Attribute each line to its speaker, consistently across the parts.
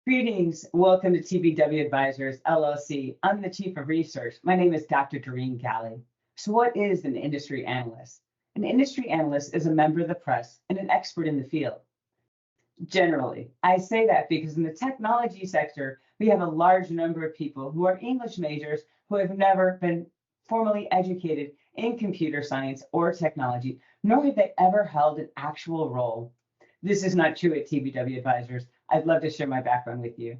Speaker 1: Greetings. Welcome to TBW Advisors LLC. I'm the Chief of Research. My name is Dr. Doreen Galli. So what is an industry analyst? An industry analyst is a member of the press and an expert in the field. Generally, I say that because in the technology sector, we have a large number of people who are English majors who have never been formally educated in computer science or technology, nor have they ever held an actual role. This is not true at TBW Advisors. I'd love to share my background with you.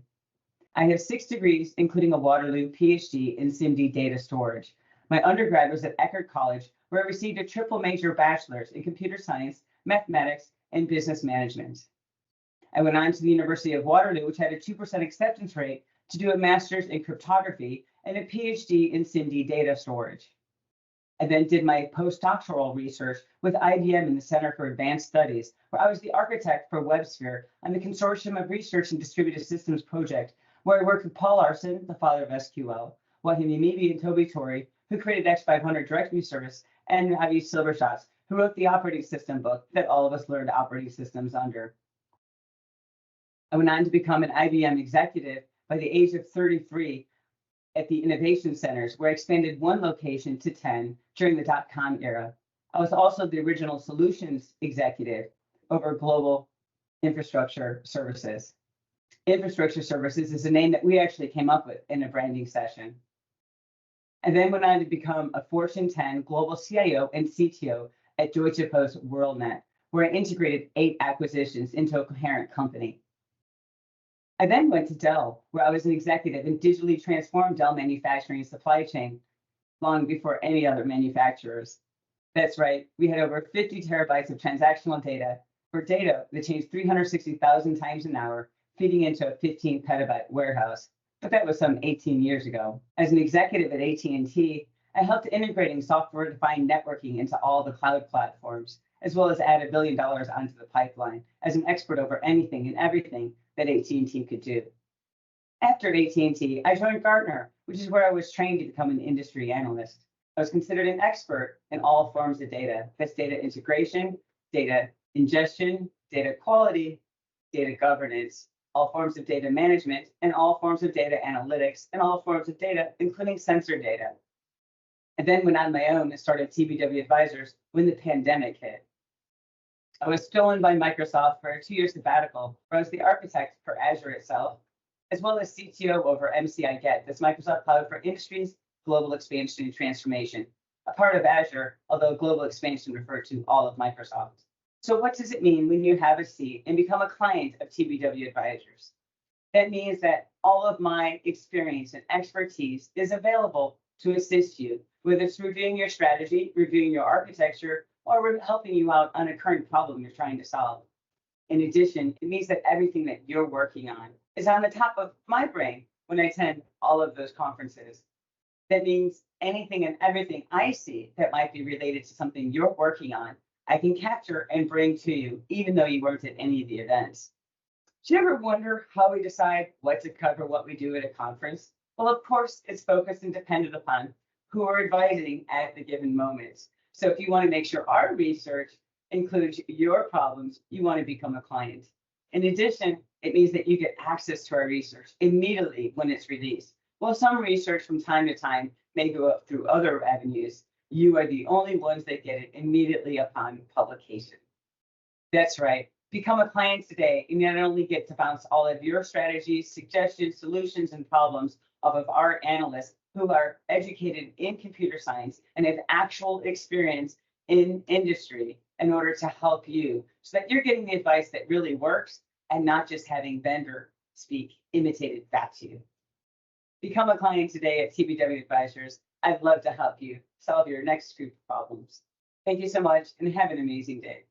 Speaker 1: I have 6 degrees, including a Waterloo PhD in SIMD data storage. My undergrad was at Eckerd College, where I received a triple major bachelor's in computer science, mathematics, and business management. I went on to the University of Waterloo, which had a 2% acceptance rate, to do a master's in cryptography and a PhD in SIMD data storage. I then did my postdoctoral research with IBM in the Center for Advanced Studies, where I was the architect for WebSphere on the Consortium of Research and Distributed Systems project, where I worked with Paul Larson, the father of SQL, Wahimi Mibi and Toby Torrey, who created X500 directory service, and Avi Silvershots, who wrote the operating system book that all of us learned operating systems under. I went on to become an IBM executive by the age of 33 at the innovation centers, where I expanded one location to 10 during the dot-com era. I was also the original solutions executive over global infrastructure services. Infrastructure services is a name that we actually came up with in a branding session. I then went on to become a Fortune 10 global CIO and CTO at Deutsche Post WorldNet, where I integrated 8 acquisitions into a coherent company. I then went to Dell, where I was an executive and digitally transformed Dell manufacturing supply chain long before any other manufacturers. That's right, we had over 50 terabytes of transactional data for data that changed 360,000 times an hour, feeding into a 15 petabyte warehouse. But that was some 18 years ago. As an executive at AT&T, I helped integrating software-defined networking into all the cloud platforms, as well as add $1 billion onto the pipeline as an expert over anything and everything that AT&T could do. After AT&T, I joined Gartner, which is where I was trained to become an industry analyst. I was considered an expert in all forms of data. That's data integration, data ingestion, data quality, data governance, all forms of data management, and all forms of data analytics, and all forms of data, including sensor data. I then went on my own and started TBW Advisors when the pandemic hit. I was stolen by Microsoft for a 2-year sabbatical, where I was the architect for Azure itself, as well as CTO over MCI Get, that's Microsoft Cloud for Industries, Global Expansion and Transformation, a part of Azure, although global expansion referred to all of Microsoft. So what does it mean when you have a seat and become a client of TBW Advisors? That means that all of my experience and expertise is available to assist you, whether it's reviewing your strategy, reviewing your architecture, or helping you out on a current problem you're trying to solve. In addition, it means that everything that you're working on is on the top of my brain when I attend all of those conferences. That means anything and everything I see that might be related to something you're working on, I can capture and bring to you, even though you weren't at any of the events. Do you ever wonder how we decide what to cover, what we do at a conference? Well, of course, it's focused and dependent upon who are advising at the given moment. So if you want to make sure our research includes your problems, you want to become a client. In addition, it means that you get access to our research immediately when it's released. While some research from time to time may go up through other avenues, you are the only ones that get it immediately upon publication. That's right. Become a client today, and you not only get to bounce all of your strategies, suggestions, solutions, and problems off of our analysts who are educated in computer science and have actual experience in industry in order to help you so that you're getting the advice that really works and not just having vendor speak imitated back to you. Become a client today at TBW Advisors. I'd love to help you solve your next group of problems. Thank you so much and have an amazing day.